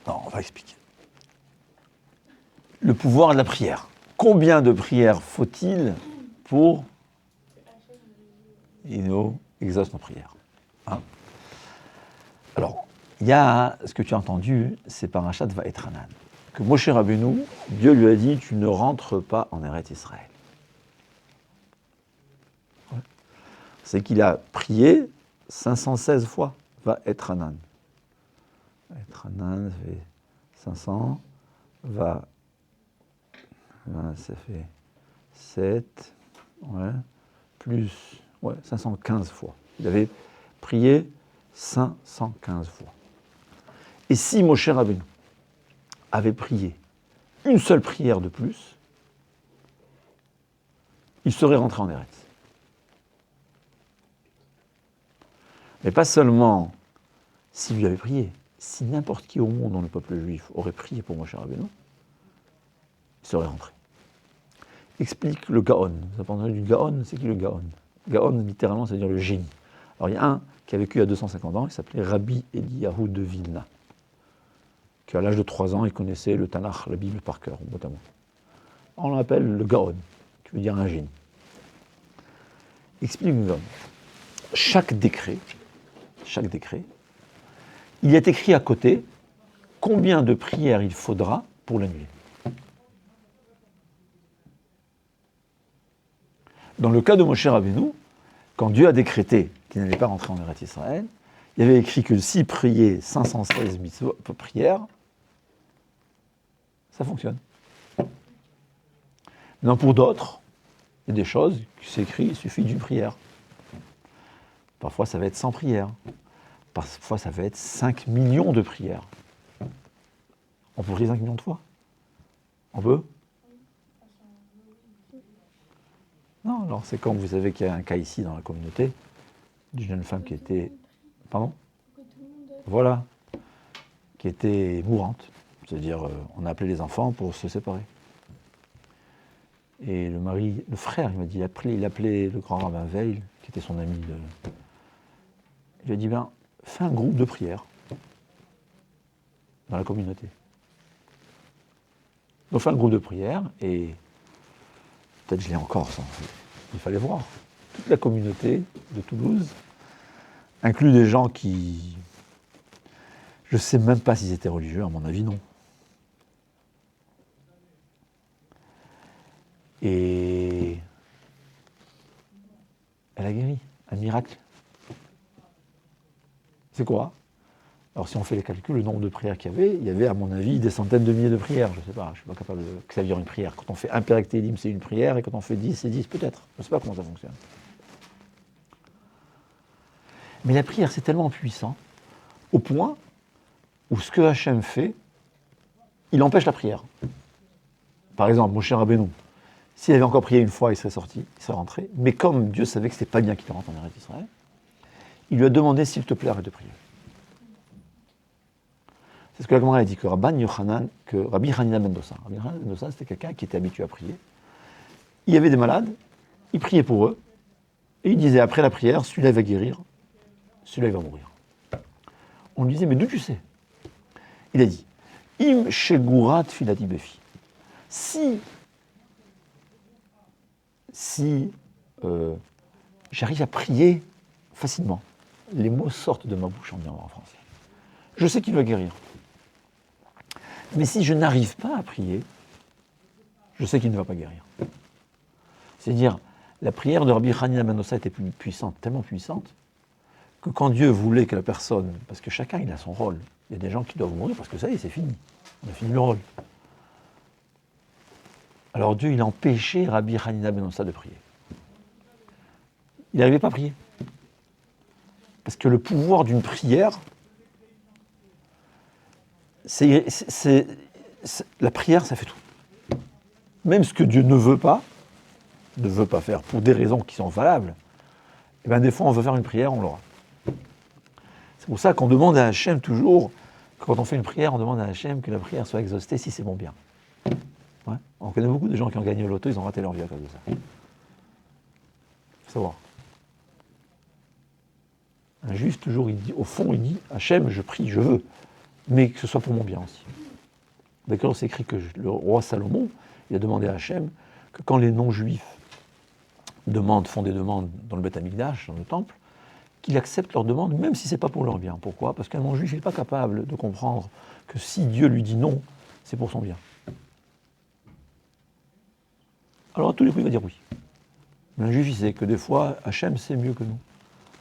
Non, on va expliquer. Le pouvoir de la prière. Combien de prières faut-il pour qu'il nous exauce nos prières, hein? Alors, il y a ce que tu as entendu, c'est Parashat Vaetranan, que Moshe Rabbeinu, Dieu lui a dit, tu ne rentres pas en Eretz Israël. Ouais. C'est qu'il a prié 516 fois Vaetranan. Vaetranan, ça fait 500, ça fait 7, ouais, plus 515 fois. Il avait prié 515 fois. Et si Moshe Rabbeinu avait prié une seule prière de plus, il serait rentré en Eretz. Mais pas seulement s'il lui avait prié, si n'importe qui au monde dans le peuple juif aurait prié pour Moshe Rabbeinu, il serait rentré. Explique le Gaon. Vous avez entendu du Gaon? C'est qui le Gaon? Gaon, littéralement, ça veut dire le génie. Alors, il y a un qui a vécu il y a 250 ans, il s'appelait Rabbi Eliyahu de Vilna, qui à l'âge de 3 ans, il connaissait le Tanakh, la Bible par cœur, notamment. On l'appelle le Gaon, qui veut dire un génie. Explique le Gaon. Chaque décret, il est écrit à côté combien de prières il faudra pour l'annuler. Dans le cas de Moshe Rabbeinu, quand Dieu a décrété qu'il n'allait pas rentrer en Eretz Israël, il y avait écrit que s'il priait 516 prières, ça fonctionne. Maintenant, pour d'autres, il y a des choses qui c'est écrit, il suffit d'une prière. Parfois, ça va être 100 prières. Parfois, ça va être 5 millions de prières. On peut prier 5 millions de fois? On peut? Non, alors c'est comme vous savez qu'il y a un cas ici dans la communauté, d'une jeune femme qui était... Pardon? Voilà. Qui était mourante. C'est-à-dire, on a appelé les enfants pour se séparer. Et le frère, il m'a dit, il appelait le grand rabbin Veil, qui était son ami. Il lui a dit, fais un groupe de prière dans la communauté. Donc, fais un groupe de prière, et peut-être je l'ai encore, ça. Il fallait voir. Toute la communauté de Toulouse inclut des gens qui... Je ne sais même pas s'ils étaient religieux, à mon avis, non. Et elle a guéri, un miracle. C'est quoi? Alors si on fait les calculs, le nombre de prières qu'il y avait à mon avis des centaines de milliers de prières, je ne sais pas, je ne suis pas capable de savoir une prière. Quand on fait un Pérec Télim, c'est une prière, et quand on fait 10, c'est 10 peut-être. Je ne sais pas comment ça fonctionne. Mais la prière, c'est tellement puissant, au point où ce que Hachem fait, il empêche la prière. Par exemple, Moshe Rabbeinu, s'il avait encore prié une fois, il serait sorti, il serait rentré. Mais comme Dieu savait que ce n'était pas bien qu'il rentre en Eretz Israël, il lui a demandé, s'il te plaît, arrête de prier. C'est ce que la Gemara a dit, que Rabbi Hanina ben Dosa. Rabbi Hanina ben Dosa, c'était quelqu'un qui était habitué à prier. Il y avait des malades, il priait pour eux, et il disait, après la prière, celui-là va guérir, celui-là il va mourir. On lui disait, mais d'où tu sais? Il a dit, Im shegurat filati befi. Si j'arrive à prier facilement, les mots sortent de ma bouche, on dit en français, je sais qu'il va guérir. Mais si je n'arrive pas à prier, je sais qu'il ne va pas guérir. C'est-à-dire, la prière de Rabbi Hanina ben Dosa était plus puissante, tellement puissante, que quand Dieu voulait que la personne, parce que chacun il a son rôle, il y a des gens qui doivent mourir parce que ça y est, c'est fini, on a fini le rôle. Alors Dieu, il a empêché Rabbi Hanina ben Dosa de prier. Il n'arrivait pas à prier. Parce que le pouvoir d'une prière, la prière, ça fait tout. Même ce que Dieu ne veut pas faire pour des raisons qui sont valables, et bien des fois on veut faire une prière, on l'aura. C'est pour ça qu'on demande à Hachem toujours, quand on fait une prière, on demande à Hachem que la prière soit exaucée si c'est bon bien. Ouais. On connaît beaucoup de gens qui ont gagné au loto, ils ont raté leur vie à cause de ça. Il faut savoir. Un juif, toujours, il dit, au fond, il dit, Hachem, je prie, je veux. mais que ce soit pour mon bien aussi. D'accord, c'est écrit que le roi Salomon, il a demandé à Hachem que quand les non-juifs font des demandes dans le Beth Amikdash, dans le temple, qu'il accepte leurs demandes, même si ce n'est pas pour leur bien. Pourquoi ? Parce qu'un non-juif n'est pas capable de comprendre que si Dieu lui dit non, c'est pour son bien. Alors à tous les coups, il va dire oui. Mais un juif, il sait que des fois, Hachem sait mieux que nous.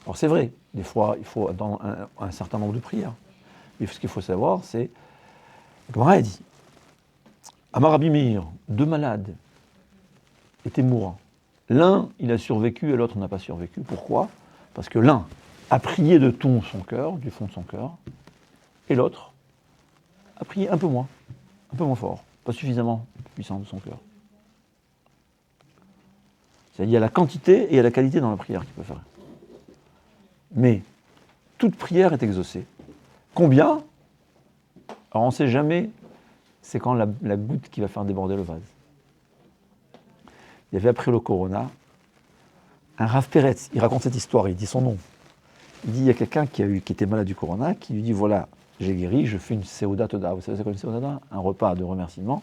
Alors c'est vrai, des fois, il faut attendre un certain nombre de prières. Et ce qu'il faut savoir, c'est, comme Gemara dit, Amar Rabbi Meir, 2 malades étaient mourants. L'un, il a survécu et l'autre n'a pas survécu. Pourquoi ? Parce que l'un a prié de tout son cœur, du fond de son cœur, et l'autre a prié un peu moins fort, pas suffisamment puissant de son cœur. C'est-à-dire, il y a la quantité et il y a la qualité dans la prière qu'il peut faire. Mais toute prière est exaucée. Combien ? Alors on ne sait jamais, c'est quand la goutte qui va faire déborder le vase. Il y avait après le Corona, un Rav Peretz, il raconte cette histoire, il dit son nom. Il dit, il y a quelqu'un qui était malade du Corona, qui lui dit, voilà, j'ai guéri, je fais une Seuda Toda. Vous savez c'est quoi une Seuda Toda ? Un repas de remerciement.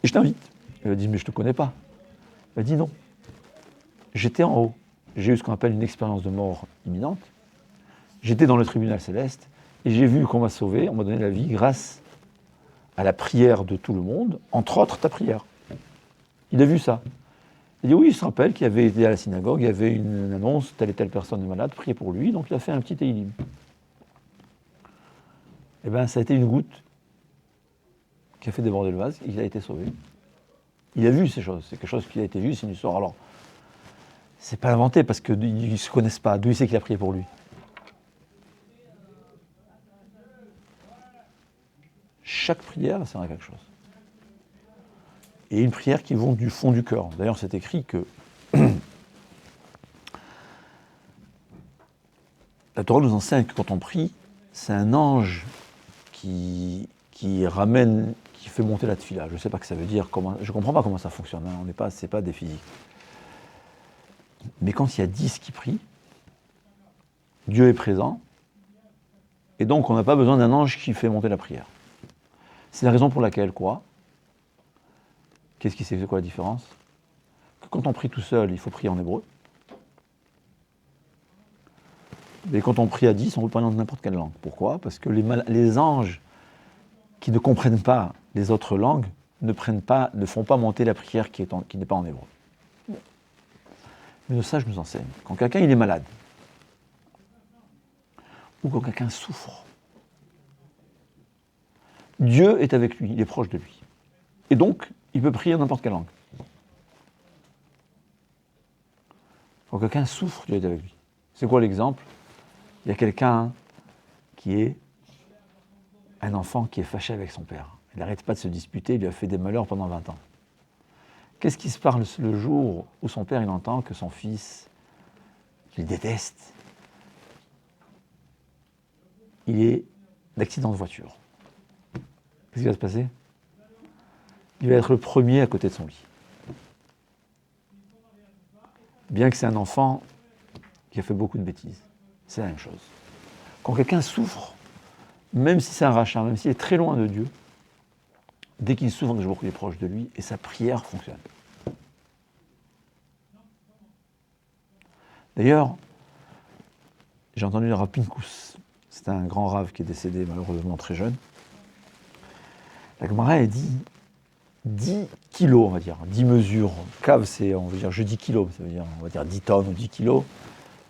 Et je t'invite. Il lui dit, mais je ne te connais pas. Il dit, non. J'étais en haut. J'ai eu ce qu'on appelle une expérience de mort imminente. J'étais dans le tribunal céleste et j'ai vu qu'on m'a sauvé, on m'a donné la vie grâce à la prière de tout le monde, entre autres ta prière. Il a vu ça. Il dit oui, il se rappelle qu'il avait été à la synagogue, il y avait une annonce, telle et telle personne est malade, priez pour lui, donc il a fait un petit Teilim. Eh bien, ça a été une goutte qui a fait déborder le vase et il a été sauvé. Il a vu ces choses, c'est quelque chose qui a été vu, c'est une histoire. Alors, c'est pas inventé parce qu'ils ne se connaissent pas, d'où il sait qu'il a prié pour lui. Chaque prière sert à quelque chose. Et une prière qui vont du fond du cœur. D'ailleurs, c'est écrit que la Torah nous enseigne que quand on prie, c'est un ange qui ramène, qui fait monter la tefila. Je ne sais pas ce que ça veut dire, je ne comprends pas comment ça fonctionne, hein, c'est pas des physiques. Mais quand il y a 10 qui prient, Dieu est présent, et donc on n'a pas besoin d'un ange qui fait monter la prière. C'est la raison pour laquelle, quoi ? Qu'est-ce qui c'est quoi la différence ? Que quand on prie tout seul, il faut prier en hébreu. Mais quand on prie à 10, on peut parler dans n'importe quelle langue. Pourquoi ? Parce que les anges qui ne comprennent pas les autres langues ne font pas monter la prière qui n'est pas en hébreu. Mais le sage nous enseigne, quand quelqu'un il est malade, ou quand quelqu'un souffre, Dieu est avec lui, il est proche de lui. Et donc, il peut prier en n'importe quelle langue. Quand quelqu'un souffre, Dieu est avec lui. C'est quoi l'exemple ? Il y a quelqu'un qui est un enfant qui est fâché avec son père. Il n'arrête pas de se disputer, il lui a fait des malheurs pendant 20 ans. Qu'est-ce qui se passe le jour où son père il entend que son fils, qu'il déteste, il est d'accident de voiture ? Qu'est-ce qui va se passer ? Il va être le premier à côté de son lit. Bien que c'est un enfant qui a fait beaucoup de bêtises. C'est la même chose. Quand quelqu'un souffre, même si c'est un rachat, même s'il est très loin de Dieu, dès qu'il souffre, il est proche de lui et sa prière fonctionne. D'ailleurs, j'ai entendu le Rav Pinkus, c'est un grand Rav qui est décédé malheureusement très jeune. La Gemara a dit 10 kilos, on va dire, 10 mesures. Cave, c'est, on va dire, je dis kilos, ça veut dire, on va dire 10 tonnes ou 10 kilos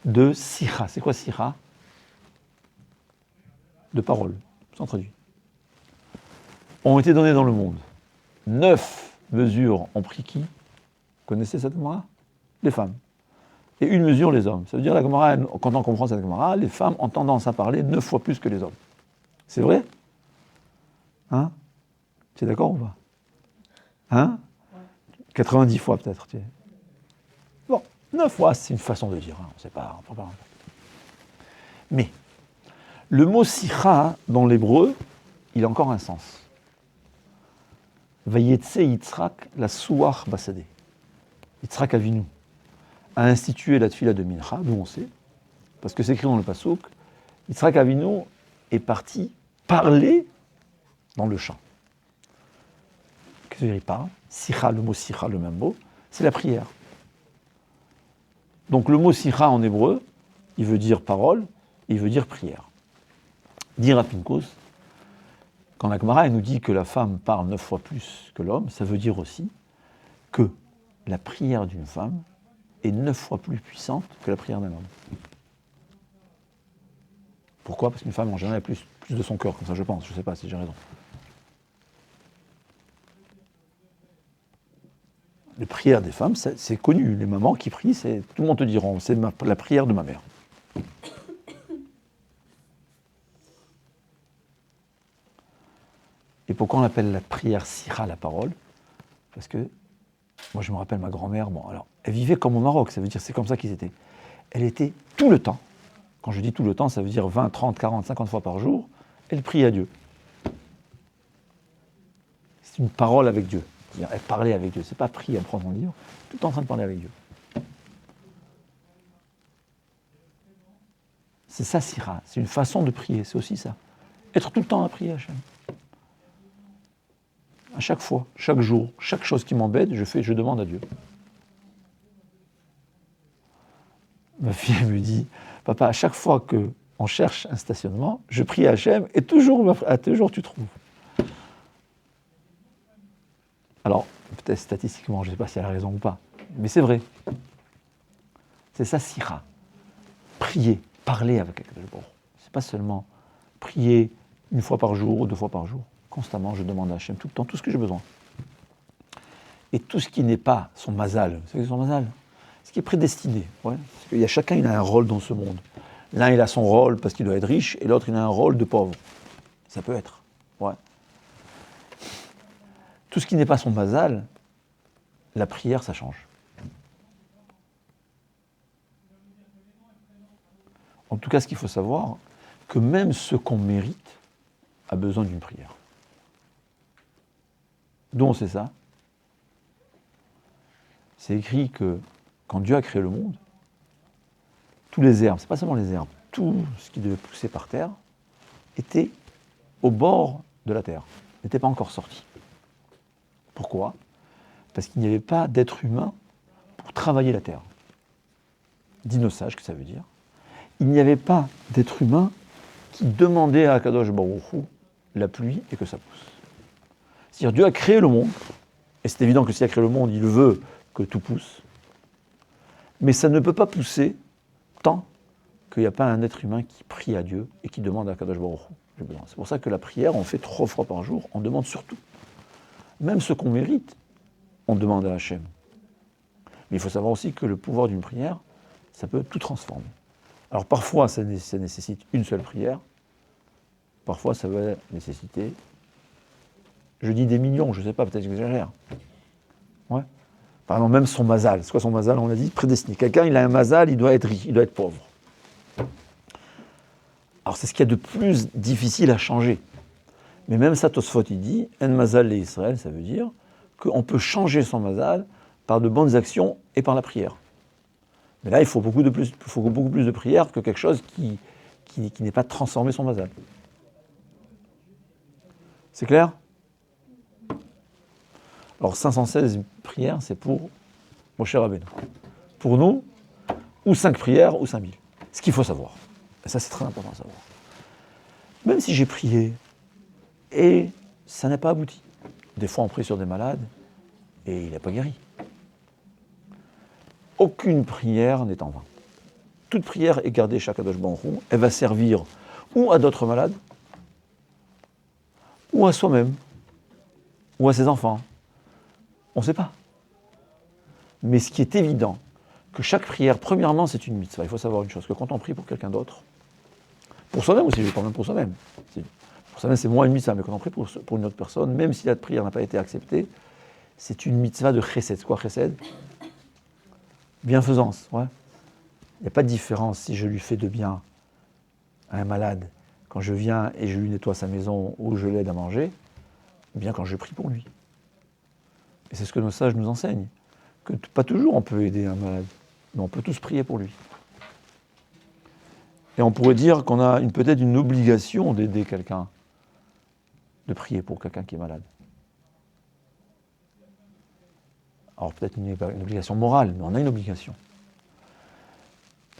de sira. C'est quoi sira ? De paroles, sans traduit. Ont été données dans le monde. 9 mesures ont pris qui ? Vous connaissez cette Gemara ? Les femmes. Et 1 mesure, les hommes. Ça veut dire, la Gemara, quand on comprend cette Gemara, les femmes ont tendance à parler 9 fois plus que les hommes. C'est vrai ? Hein ? Tu es d'accord ou pas ? Hein ? 90 fois peut-être. Bon, 9 fois, c'est une façon de dire. Hein. On ne sait pas. Mais, le mot sicha, dans l'hébreu, il a encore un sens. Vayetse Yitzhak la souach basadé. Yitzhak Avinu a institué la tefila de Mincha, d'où on sait, parce que c'est écrit dans le Passouk, Yitzhak Avinu est parti parler dans le champ. Qu'est-ce que veut dire il parle? Sicha, le mot sicha, le même mot, c'est la prière. Donc le mot sicha en hébreu, il veut dire parole, il veut dire prière. Dire à Pinkos, quand la Gemara nous dit que la femme parle 9 fois plus que l'homme, ça veut dire aussi que la prière d'une femme est 9 fois plus puissante que la prière d'un homme. Pourquoi? Parce qu'une femme, en général, a plus de son cœur, comme ça je pense, je ne sais pas si j'ai raison. Les prières des femmes, c'est connu. Les mamans qui prient, tout le monde te diront, c'est la prière de ma mère. Et pourquoi on appelle la prière sira la parole? Parce que, moi je me rappelle ma grand-mère, elle vivait comme au Maroc, ça veut dire c'est comme ça qu'ils étaient. Elle était tout le temps, quand je dis tout le temps, ça veut dire 20, 30, 40, 50 fois par jour, elle priait à Dieu. C'est une parole avec Dieu. Elle parlait avec Dieu. C'est pas prier à prendre un livre, tout le temps en train de parler avec Dieu. C'est ça, sira. C'est une façon de prier, c'est aussi ça. Être tout le temps à prier à Hachem. À chaque fois, chaque jour, chaque chose qui m'embête, je demande à Dieu. Ma fille me dit, papa, à chaque fois qu'on cherche un stationnement, je prie à Hachem et toujours tu trouves. Alors, peut-être statistiquement, je ne sais pas si elle a raison ou pas, mais c'est vrai. C'est ça, sira. Prier, parler avec Akadosh Baruch Hu. C'est pas seulement prier une fois par jour ou 2 fois par jour. Constamment, je demande à Hachem tout le temps, tout ce que j'ai besoin. Et tout ce qui n'est pas son mazal, vous savez son mazal, ce qui est prédestiné. Ouais, parce qu'il y a chacun, il a un rôle dans ce monde. L'un, il a son rôle parce qu'il doit être riche, et l'autre, il a un rôle de pauvre. Ça peut être. Ouais. Tout ce qui n'est pas son mazal, la prière, ça change. En tout cas, ce qu'il faut savoir, que même ce qu'on mérite a besoin d'une prière. D'où on sait ça? C'est écrit que quand Dieu a créé le monde, tous les herbes, c'est pas seulement les herbes, tout ce qui devait pousser par terre était au bord de la terre, n'était pas encore sorti. Pourquoi? Parce qu'il n'y avait pas d'être humain pour travailler la terre. Dinosage, que ça veut dire. Il n'y avait pas d'être humain qui demandait à Akadosh Baruch Hu la pluie et que ça pousse. C'est-à-dire Dieu a créé le monde, et c'est évident que s'il a créé le monde, il veut que tout pousse, mais ça ne peut pas pousser tant qu'il n'y a pas un être humain qui prie à Dieu et qui demande à Akadosh Baruch Hu. C'est pour ça que la prière, on fait 3 fois par jour, on demande surtout. Même ce qu'on mérite, on demande à Hachem. Mais il faut savoir aussi que le pouvoir d'une prière, ça peut tout transformer. Alors parfois, ça nécessite une seule prière, parfois ça va nécessiter, je dis des millions, je ne sais pas, peut-être que j'exagère. Ouais. Par exemple, même son mazal. C'est quoi son mazal? On l'a dit, prédestiné. Quelqu'un, il a un mazal, il doit être riche, il doit être pauvre. Alors c'est ce qu'il y a de plus difficile à changer. Mais même ça, Tosfot, il dit, en mazal les Israël, ça veut dire qu'on peut changer son mazal par de bonnes actions et par la prière. Mais là, il faut beaucoup plus de prière que quelque chose qui n'ait pas transformé son mazal. C'est clair? Alors 516 prières, c'est pour Moshe Rabbeinu. Pour nous, ou 5 prières, ou 5000. Ce qu'il faut savoir. Et ça, c'est très important à savoir. Même si j'ai prié, et ça n'a pas abouti. Des fois, on prie sur des malades, et il n'a pas guéri. Aucune prière n'est en vain. Toute prière est gardée chez Akadosh Baruch Hu. Elle va servir ou à d'autres malades, ou à soi-même, ou à ses enfants. On ne sait pas. Mais ce qui est évident, que chaque prière, premièrement, c'est une mitzvah. Il faut savoir une chose, que quand on prie pour quelqu'un d'autre, pour soi-même aussi, je parle même pour soi-même. Pour soi-même, c'est moins une mitzvah, mais quand on prie pour une autre personne, même si la prière n'a pas été acceptée, c'est une mitzvah de chesed. C'est quoi chesed? Bienfaisance, ouais. Il n'y a pas de différence si je lui fais de bien à un malade, quand je viens et je lui nettoie sa maison ou je l'aide à manger, ou bien quand je prie pour lui. Et c'est ce que nos sages nous enseignent, que pas toujours on peut aider un malade, mais on peut tous prier pour lui. Et on pourrait dire qu'on a peut-être une obligation d'aider quelqu'un, de prier pour quelqu'un qui est malade. Alors peut-être une obligation morale, mais on a une obligation.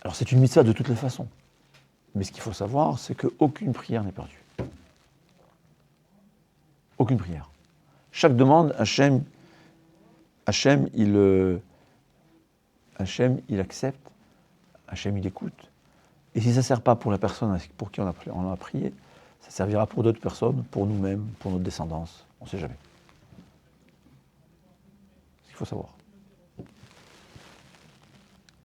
Alors c'est une mitzvah de toutes les façons. Mais ce qu'il faut savoir, c'est qu'aucune prière n'est perdue. Aucune prière. Chaque demande, Hachem, il accepte, Hachem, il écoute. Et si ça ne sert pas pour la personne pour qui on a prié, ça servira pour d'autres personnes, pour nous-mêmes, pour notre descendance. On ne sait jamais. C'est ce qu'il faut savoir.